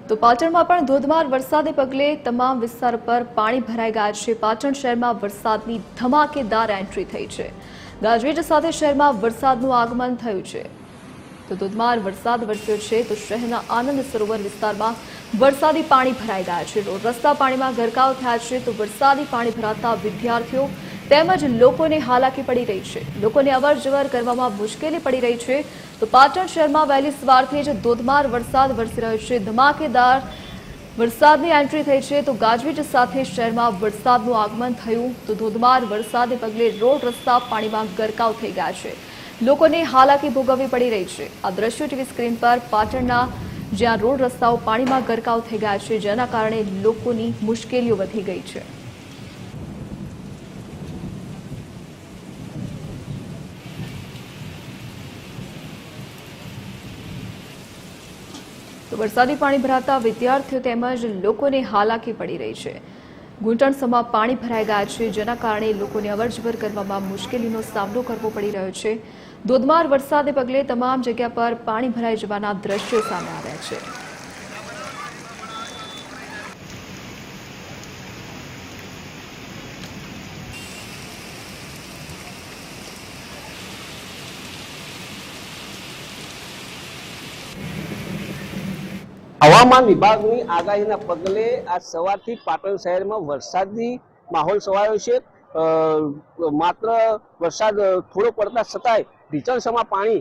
તો પાટણમાં પણ ધોધમાર વરસાદને પગલે તમામ વિસ્તાર પર પાણી ભરાઈ ગયા છે। પાટણ શહેરમાં વરસાદની ધમાકેદાર એન્ટ્રી થઈ છે। ગાજવીજ સાથે શહેરમાં વરસાદનું આગમન થયું છે। તો ધોધમાર વરસાદ વરસ્યો છે તો શહેરના આનંદ સરોવર વિસ્તારમાં વરસાદી પાણી ભરાઈ ગયા છે। રોડ રસ્તા પાણીમાં ગરકાવ થયા છે। તો વરસાદી પાણી ભરાતા વિદ્યાર્થીઓ તેમજ લોકોને હાલાકી પડી રહી છે। લોકોને અવરજવર કરવામાં મુશ્કેલી પડી રહી છે। તો પાટણ શહેરમાં વહેલી સવારથી જ ધોધમાર વરસાદ વરસી રહ્યો છે। ધમાકેદાર વરસાદની એન્ટ્રી થઈ છે તો ગાજવીજ સાથે શહેરમાં વરસાદનું આગમન થયું। તો ધોધમાર વરસાદને પગલે રોડ રસ્તા પાણીમાં ગરકાવ થઈ ગયા છે। લોકોને હાલાકી ભોગવવી પડી રહી છે। આ દ્રશ્યો ટીવી સ્ક્રીન પર પાટણના જ્યાં રોડ રસ્તાઓ પાણીમાં ગરકાવ થઈ ગયા છે, જેના કારણે લોકોની મુશ્કેલીઓ વધી ગઈ છે। તો વરસાદી પાણી ભરાતા વિદ્યાર્થીઓ તેમજ લોકોને હાલાકી પડી રહી છે। ઘૂંટણસમાં પાણી ભરાઈ ગયા છે, જેના કારણે લોકોને અવરજવર કરવામાં મુશ્કેલીનો સામનો કરવો પડી રહ્યો છે। ધોધમાર વરસાદને પગલે તમામ જગ્યા પર પાણી ભરાઈ જવાના દ્રશ્યો સામે આવ્યા છે। હવામાન વિભાગની આગાહીના પગલે આ સવારથી પાટણ શહેરમાં વરસાદી માહોલ છવાયો છે। માત્ર વરસાદ થોડો પડતા છતાંય ઢીચણસમાં પાણી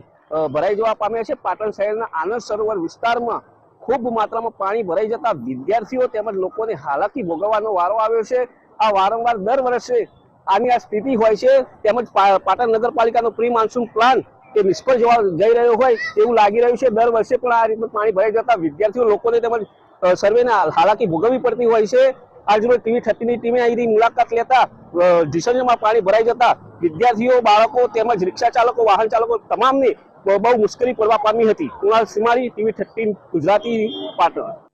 ભરાઈ જવા પામ્યા છે। પાટણ શહેરના આનંદ સરોવર વિસ્તારમાં ખૂબ માત્રામાં પાણી ભરાઈ જતા વિદ્યાર્થીઓ તેમજ લોકોને હાલાકી ભોગવવાનો વારો આવ્યો છે। આ વારંવાર દર વર્ષે આની આ સ્થિતિ હોય છે, તેમજ પાટણ નગરપાલિકાનો પ્રી મોન્સૂન પ્લાન એ નિષ્ફળ જઈ રહ્યો હોય એવું લાગી રહ્યું છે। દર વર્ષે પણ આ રીતનું પાણી ભરાઈ જતા વિદ્યાર્થીઓ લોકોને તેમજ સર્વેને હાલાકી ભોગવવી પડતી હોય છે। આજરોજ TV30ની ટીમે અહીંની મુલાકાત લેતા ઢીસણમાં પાણી ભરાઈ જતા વિદ્યાર્થીઓ, બાળકો તેમજ રિક્ષા ચાલકો, વાહન ચાલકો તમામને બહુ મુશ્કેલી પડવા પામી હતી। કુણાલ સિમારી, TV30 ગુજરાતી, પાટણ।